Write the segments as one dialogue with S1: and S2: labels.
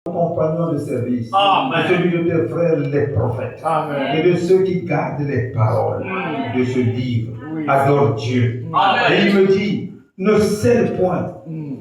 S1: Compagnon de service,
S2: Amen.
S1: de celui de tes frères les prophètes,
S2: Amen.
S1: et de ceux qui gardent les paroles de ce livre.
S2: Oui.
S1: Adore Dieu.
S2: Amen.
S1: Et il me dit, ne scelle point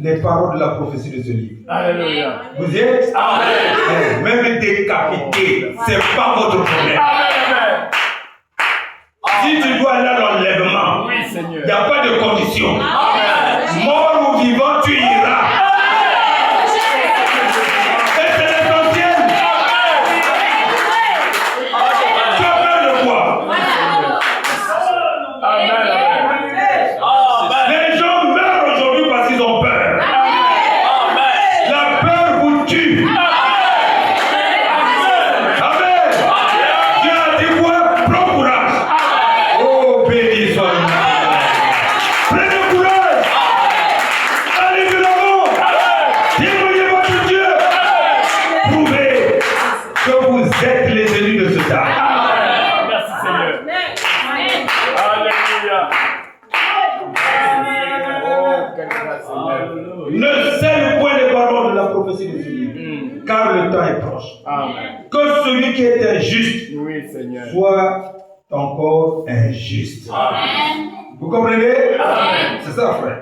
S1: les paroles de la prophétie de ce livre.
S2: Alléluia.
S1: Vous y êtes?
S2: Amen.
S1: Même décapité, c'est pas votre problème.
S2: Amen.
S1: Si tu dois aller à l'enlèvement,
S2: Oui,
S1: il
S2: Seigneur.
S1: n'y a pas de condition.
S2: Amen.
S1: Mort ou vivant, tu iras. Et c'est l'essentiel. Tu as peur de quoi?
S2: Amen.
S1: Les gens meurent aujourd'hui parce qu'ils ont peur. La peur vous tue. Amen. Dieu a dit quoi? Prends courage. Oh, béni soit le nom. Prenez courage. Allez de l'avant. Témoignez votre Dieu. Prouvez que vous êtes les élus de ce temps.
S2: Merci Seigneur. Alléluia. Oh, quelle grâce Seigneur.
S1: Ne scelle point les paroles de la prophétie de ce livre, car le temps est proche.
S2: Amen.
S1: Que celui qui est injuste
S2: Oui Seigneur.
S1: soit encore injuste. Vous comprenez? C'est ça, frère.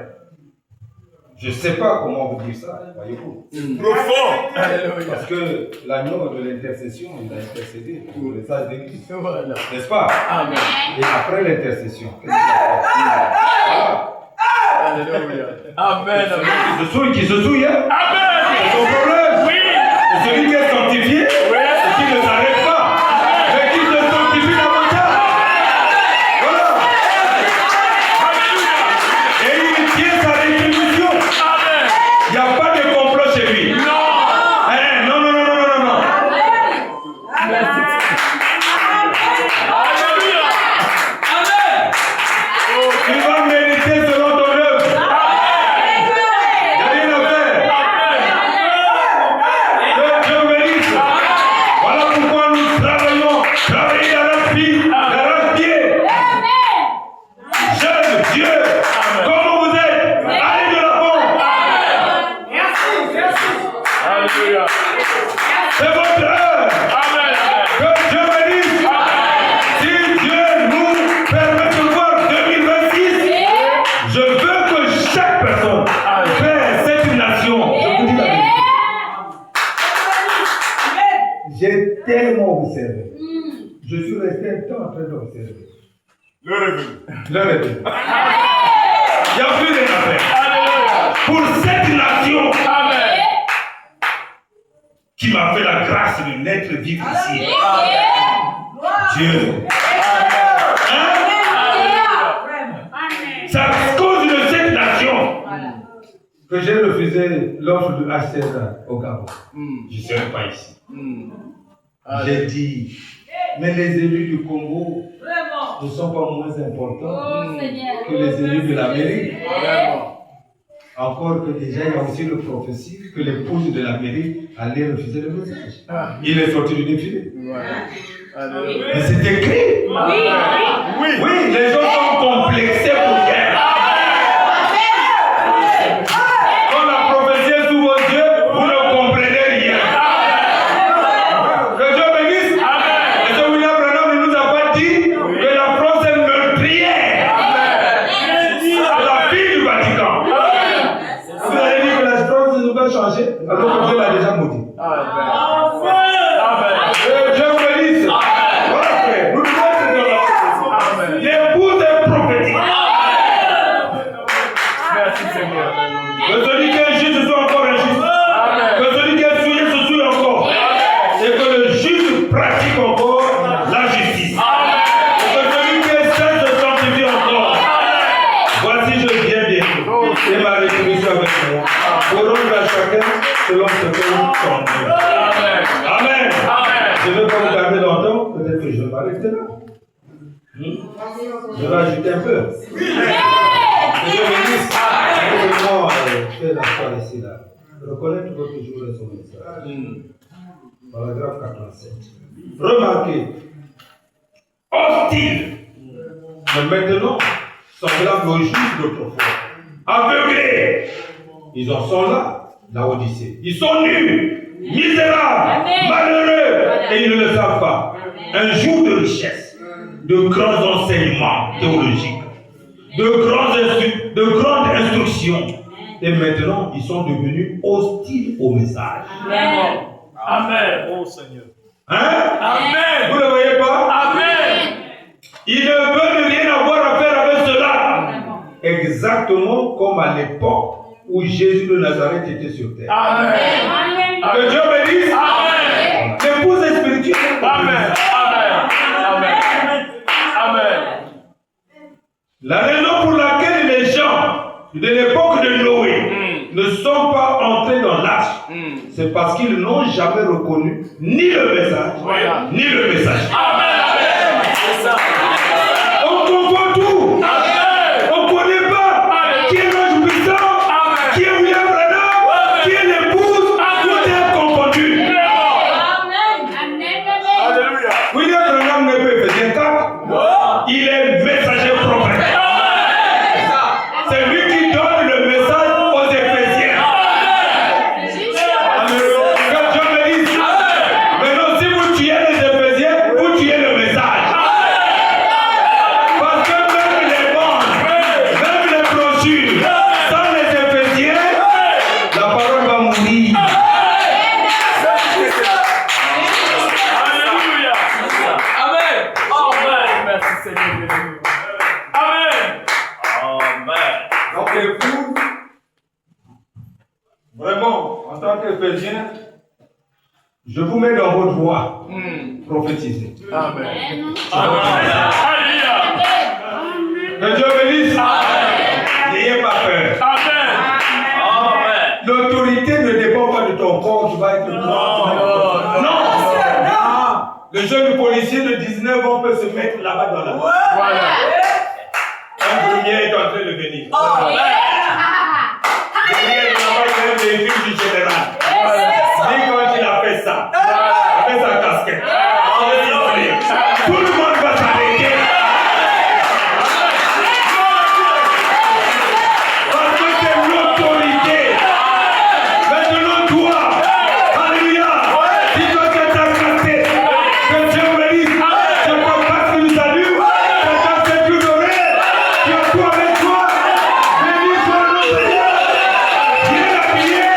S1: Je ne sais pas comment vous dire ça, voyez-vous.
S2: Profond. Alléluia.
S1: Parce que l'agneau de l'intercession, il a intercédé pour les sages d'église.
S2: Voilà.
S1: N'est-ce pas?
S2: Amen.
S1: Et après l'intercession, qu'est-ce qu'il a fait? Voilà.
S2: Alléluia. Amen. Amen.
S1: Qui se souille, hein?
S2: Amen.
S1: C'est son problème.
S2: Oui.
S1: Et celui qui est sanctifié,
S2: Oui.
S1: et qui ne s'arrête pas, mais qui se sanctifie davantage. Voilà.
S2: Alléluia.
S1: Et il tient sa rétribution.
S2: Amen.
S1: Il n'y a pas de complot chez lui.
S2: Non.
S1: Hein? Non, non, non, non, non, non.
S2: Merci. Alléluia. Amen.
S1: Tu vas mériter selon ton œuvre. Il n'y a rien à faire. Que Dieu bénisse. Voilà pourquoi nous travaillons. Travailler d'arrache-pied. Jeune Dieu, comme vous êtes, allez de l'avant.
S2: Alléluia.
S1: C'est votre heure.
S2: Amen.
S1: Que Dieu bénisse. Si Dieu nous permet de voir 2026, je veux que chaque personne fasse cette nation. Je vous dis la vérité. J'ai tellement observé. Je suis resté un temps en train d'observer.
S2: Le revenu.
S1: Le revenu. Il n'y a plus rien à faire.
S2: Alléluia.
S1: Pour cette nation
S2: Amen.
S1: qui m'a fait la grâce de naître vivre ici. Dieu. Hein? C'est à cause de cette nation que j'ai refusé l'offre de HCR au Gabon. Je ne serai pas ici. J'ai dit, mais les élus du Congo ne sont pas moins importants que les élus de l'Amérique.
S2: Vraiment.
S1: Encore que déjà, il y a aussi le prophétie que l'épouse de l'Amérique allait refuser le message. Il est sorti du défilé.
S2: Alléluia.
S1: Mais c'est écrit.
S2: Oui.
S1: Oui, les gens sont complexés pour rien. Quand la prophétie est sous vos yeux, vous ne comprenez rien. Que Dieu bénisse. Et ce William Branham ne nous a pas dit que la France est meurtrière. C'est la fille du Vatican. Vous avez dit que la France ne va changer, alors que Dieu l'a déjà maudit. Dieu vous bénisse. Voilà, frère. Nous devons être dans la prophétie. L'épouse est prophétique.
S2: Merci Seigneur.
S1: Que celui qui est juste soit encore injuste. Que celui qui est souillé se souille encore. Et que le juste pratique encore la justice. Et que celui qui est saint se sanctifie encore. Voici, je viens bientôt. Et ma rétribution avec moi. Pour rendre à chacun selon ce que son Dieu. Amen. Je ne vais pas vous garder longtemps. Peut-être que je vais m'arrêter là. Je vais ajouter un peu. Que Dieu bénisse. Laissez-moi faire la foi ici, là. Reconnaître votre jour et son message. Paragraphe 87. Remarquez. Hostile. Mais maintenant, semblable aux juifs d'autrefois. Aveuglés. Ils en sont là, la Odyssée. Ils sont nus. misérables, malheureux, et ils ne le savent pas. Un jour de richesse, de grands enseignements théologiques, de grandes instructions. Et maintenant, ils sont devenus hostiles au message.
S2: Amen. Oh Seigneur.
S1: Hein?
S2: Amen.
S1: Vous ne le voyez pas?
S2: Amen.
S1: Ils ne veulent rien avoir à faire avec cela. Exactement comme à l'époque où Jésus de Nazareth était sur terre.
S2: Amen.
S1: Que Dieu bénisse.
S2: Amen.
S1: L'épouse est spirituelle.
S2: Amen. Amen. Amen. Amen.
S1: La raison pour laquelle les gens de l'époque de Noé ne sont pas entrés dans l'arche, c'est parce qu'ils n'ont jamais reconnu ni le message, ni le message.
S2: Amen. C'est ça.
S1: On comprend tout. On ne connaît pas qui est l'ange puissant, qui est William Branham, qui est l'épouse, tout est confondu.
S2: Alléluia.
S1: William Branham ne peut faire 4. Il est messager prophète. C'est lui qui donne le message aux Éphésiens. Que Dieu me dise. Maintenant, si vous tuez les Éphésiens, vous tuez le message. Parce que même les bandes, même les brochures, sans les Éphésiens, la parole va mourir.
S2: Alléluia. Amen. Amen. Merci Seigneur. Amen. Amen.
S1: Donc, vous, vraiment, en tant qu'Éphésiens, je vous mets dans votre voie prophétisée.
S2: Amen. Alléluia.
S1: Que Dieu bénisse. N'ayez pas peur.
S2: Amen.
S1: L'autorité ne dépend pas de ton corps, tu vas être grand. Non. Le jeune policier de 19 ans peut se mettre là-bas dans la voie.
S2: Voilà.
S1: Un premier est en train de venir. Derrière là-bas, il y a un véhicule du général. Dès quand il a fait ça, avec sa casquette, tout le monde va s'arrêter. Parce que c'est l'autorité. Maintenant, toi, alléluia, si toi tu es cassé, que Dieu bénisse, tu peux passer du salut, tu as fait tout donner, tu as tout avec toi, bénis soit le nom de Dieu, viens la prier,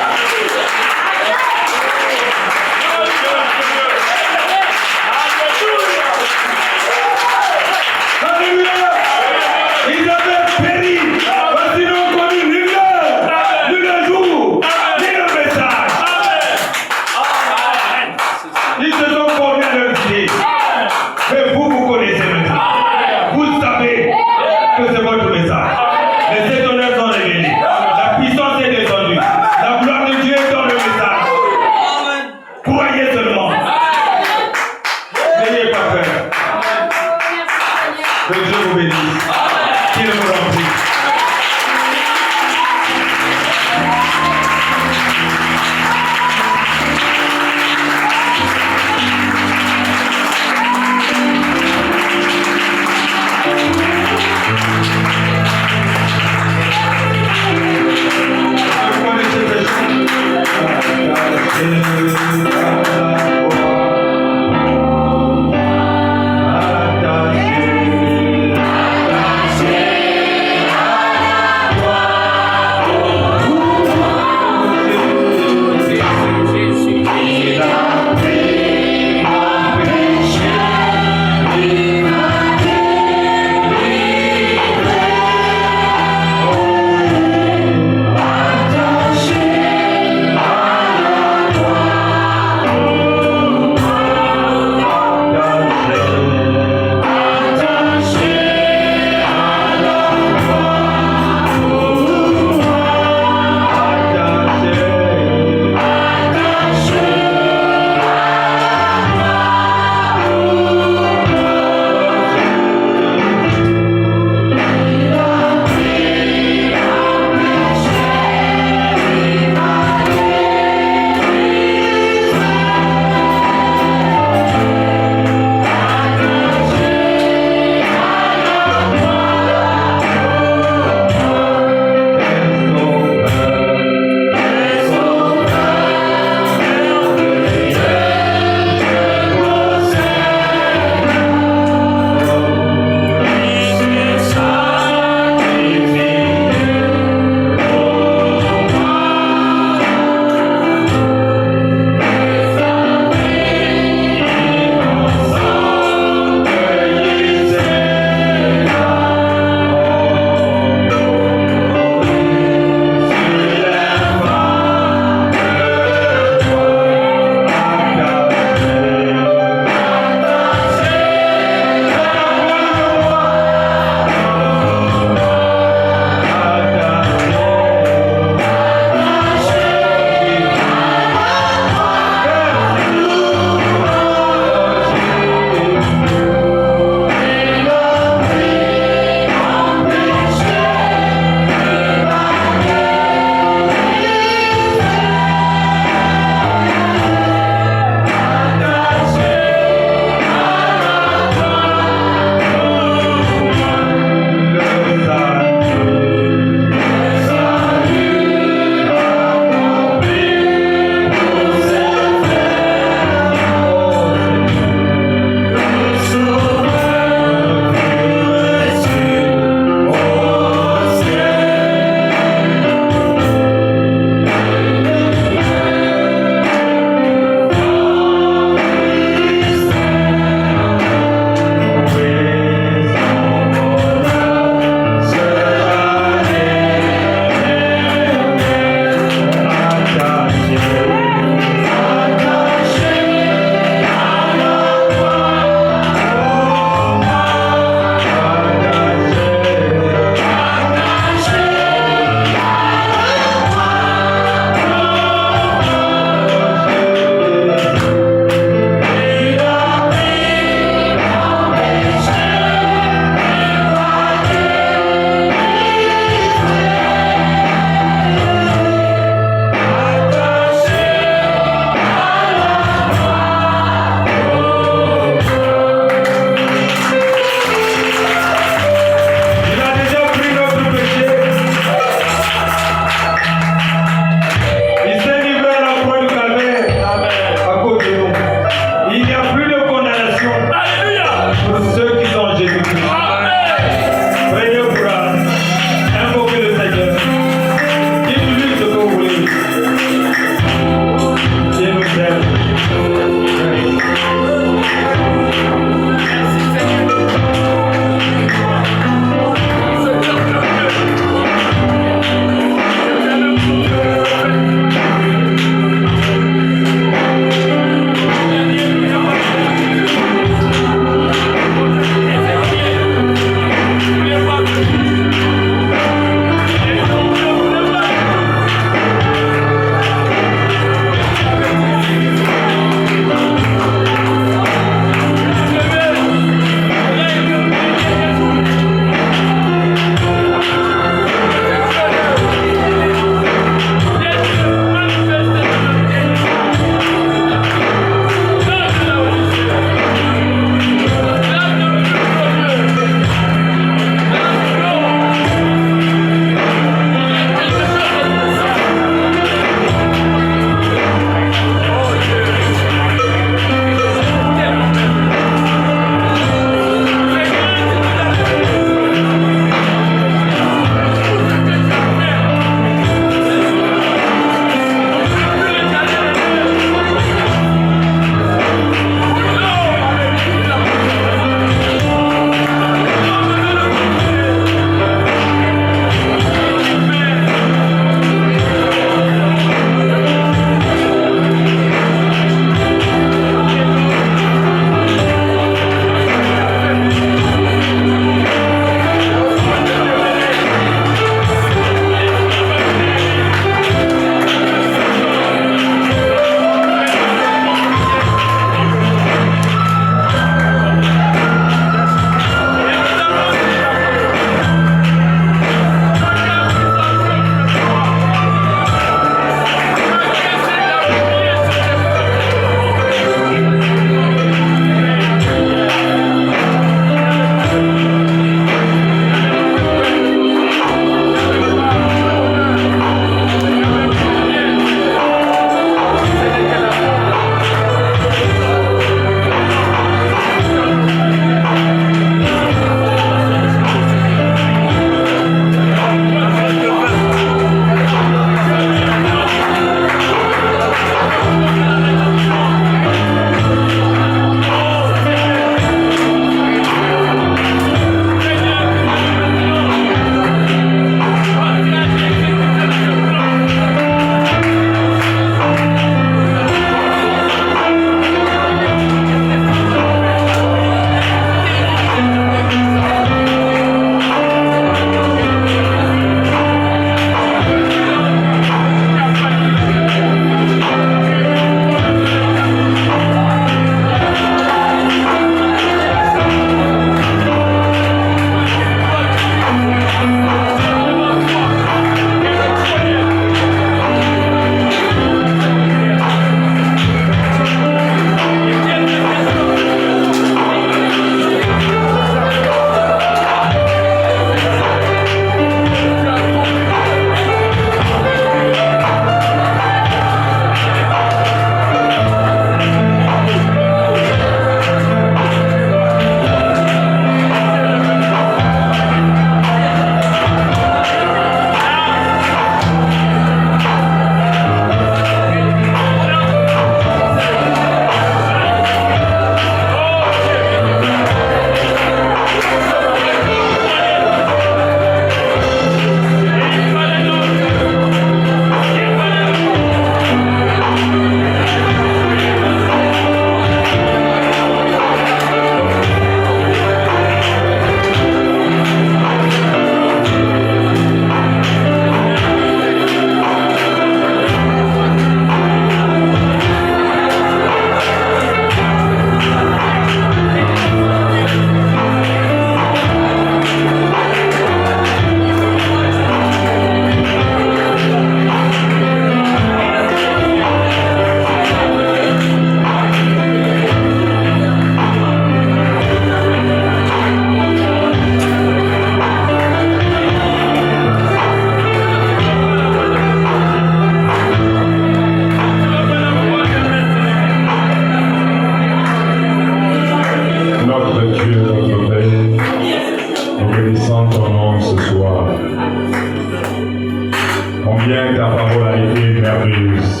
S1: combien ta parole a été merveilleuse.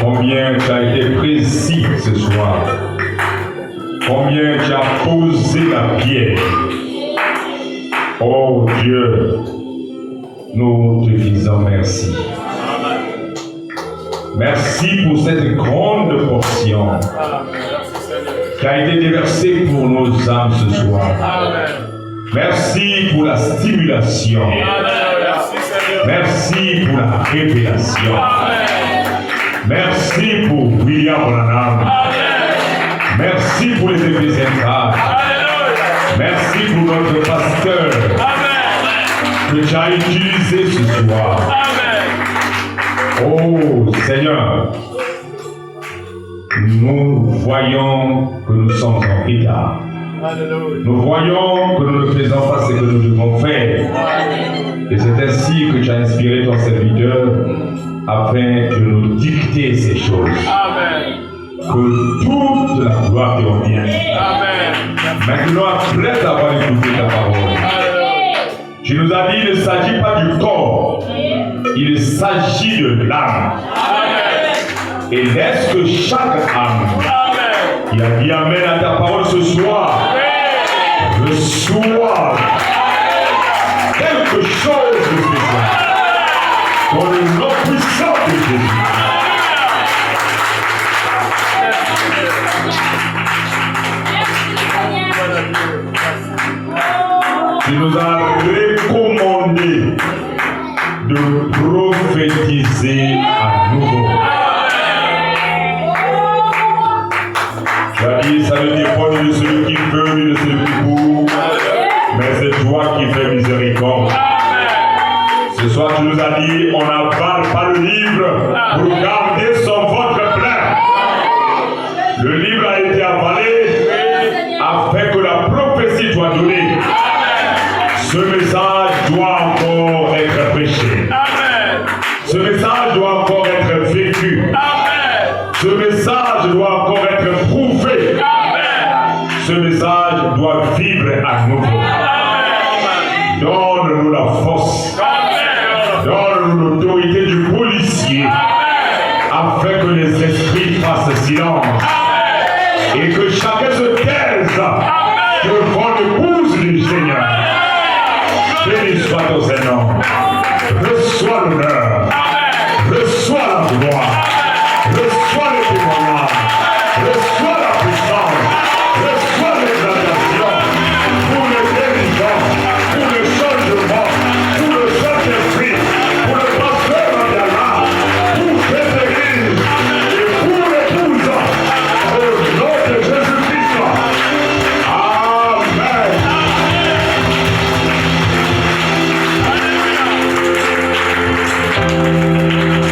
S1: Combien tu as été précis ce soir. Combien tu as posé la pierre. Oh Dieu, nous te disons merci. Merci pour cette grande portion qui a été déversée pour nos âmes ce soir. Merci pour la stimulation. Merci pour la révélation. Merci pour William Branham. Merci pour les Éphésiens. Merci pour notre pasteur que tu as utilisé ce soir. Oh Seigneur, nous voyons que nous sommes en état. Nous voyons que nous ne faisons pas ce que nous devons faire. Et c'est ainsi que tu as inspiré ton serviteur afin de nous dicter ces choses. Que toute la gloire te revienne. Maintenant, après avoir écouté ta parole, tu nous as dit qu'il ne s'agit pas du corps, il s'agit de l'âme. Et laisse que chaque âme qui a dit amen à ta parole ce soir reçoive quelque chose de spécial. Dans le nom puissant de Jésus. Tu nous as recommandé de prophétiser à nouveau. Tu as dit, ça ne dépend ni de celui qui veut, ni de celui qui court, mais c'est toi qui fais miséricorde. Ce soir, tu nous as dit, on n'avale pas le livre pour garder son ventre plein. Le livre a été avalé afin que la prophétie soit donnée. Ce message doit encore être prêché. Ce message doit encore être vécu. Ce message doit encore être prouvé. Ce message doit vivre à nouveau. Donc,